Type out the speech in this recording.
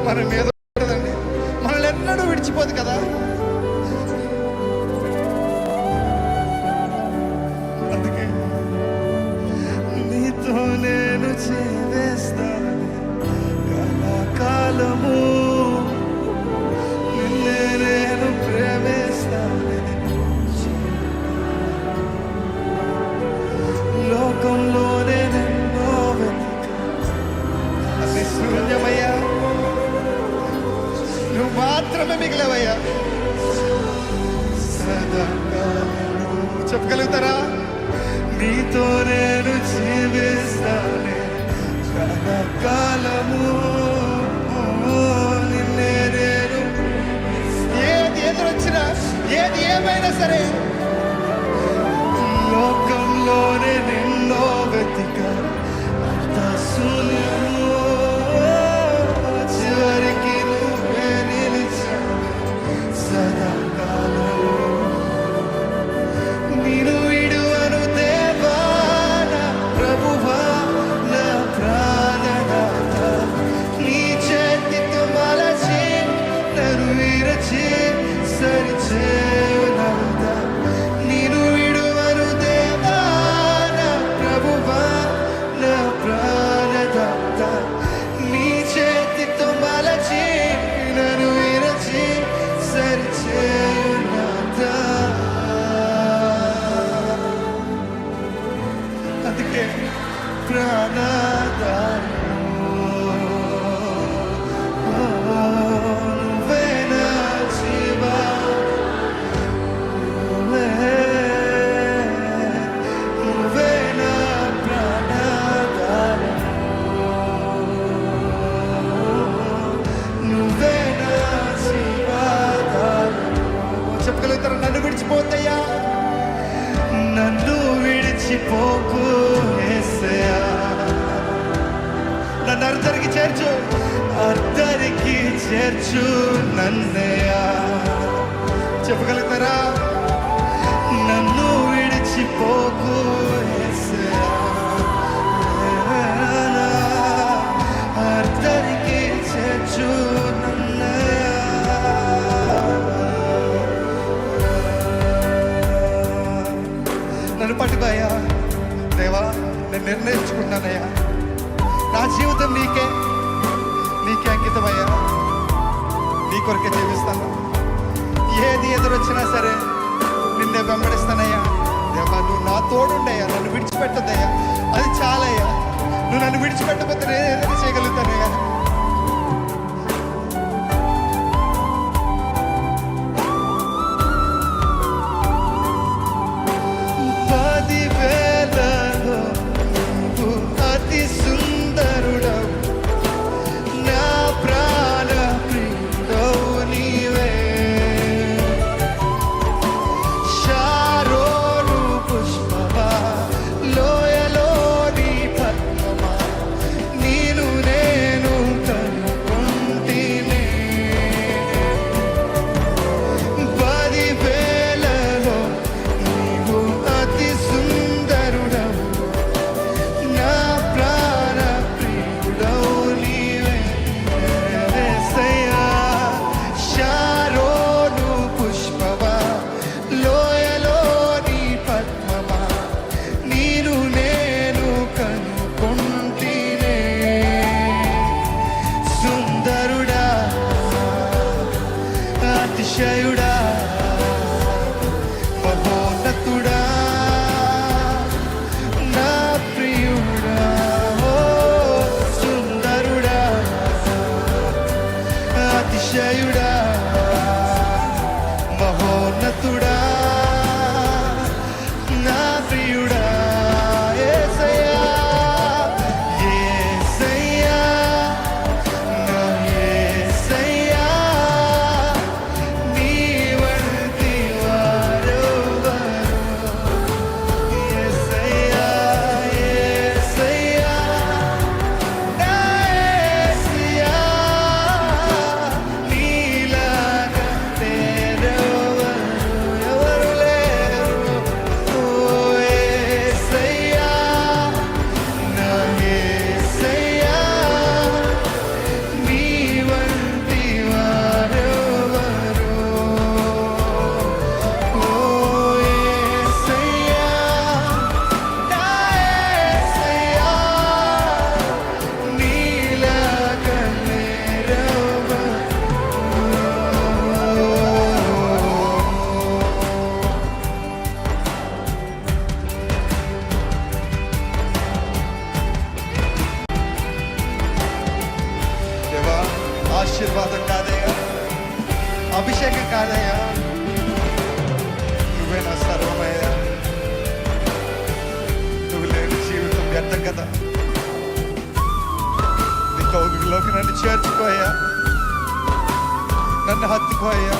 మన మీద ఉంటుందండి. మనల్ని ఎన్నడూ విడిచిపోదు కదా. అందుకే నీతో నేను జీవిస్తాను కలకాలము, నిన్నే నేను ప్రేమిస్తాను. లోకంలోనే నిన్నో అది శూన్యమయ్యా, నువ్వు మాత్రమే మిగిలవయ్యా. చెప్పగలుగుతారా? నీతో నేను జీవిస్తానే కలకాలము, నిన్నే నేను. ఏది ఎదురొచ్చినా, ఏది ఏమైనా సరే, లోకంలోనే నిన్నో వెతికా అంత శూన్యము, చివరికి నువ్వే నిలిచావు సదాకాలము. నేను విడువను దేవా నా ప్రభువా నా ప్రాణనాథ, నీ చేతితో మలచి నన్ను విరచి సరిచేయునాథ. నేను విడువను దేవా నా ప్రభువా నా ప్రాణనాథ, నీ చేతితో మలచి నన్ను విరచి సరిచేయునాథ. అందుకే ప్రాణదాయను నువ్వే నా జీవా, నువ్వే నా ప్రాణదాయను, నువ్వే నా జీవాదాయను. చెప్పగలుగుతారు? నన్ను విడిచిపోతాయా, నన్ను విడిచిపోకు యేసయ్యా, నన్ను అద్దరికి చేర్చు, అద్దరికి చేర్చు నన్నయ్యా. చెప్పగలుగుతారా? నన్ను విడిచిపోకు యేసయ్యా, అద్దరికి చేర్చు నన్నయ్యా. నన్ను పట్టుకోయ్యా దేవా, నేను నిర్ణయించుకున్నానయ్యా, నా జీవితం నీకే అంకితమయ్యా, నీ కొరకే జీవిస్తాను. ఏది ఎదురొచ్చినా సరే నిన్నే వెంబడిస్తానయ్యా. దేవా, నువ్వు నా తోడుండయ్యా, నన్ను విడిచిపెట్టద్దయ్యా, అది చాలయ్యా. నువ్వు నన్ను విడిచిపెట్టకపోతే నేను ఏదైనా చేయగలుగుతానయ్యా. అతిశయుడా, మహోన్నతుడా, నా ప్రియుడా, ఓ సుందరుడా, అతిశయుడా, మహోన్నతుడా, నా ప్రియుడా. యేసయ్యా, యేసయ్యా, నా యేసయ్యా, నీ వంటి వారెవరు. యేసయ్యా, యేసయ్యా, నా యేసయ్యా, నీలాగా వేరెవరు. ఆశీర్వాదం కాదయ్యా, అభిషేకం కాదయ్యా, నువ్వే నా సర్వమయ్యా. నువ్వు లేని జీవితం వ్యర్థం కదా. నీ కౌగిలిలోకి నన్ను చేర్చుకోయ్యా, నన్ను హత్తుకోయ్యా.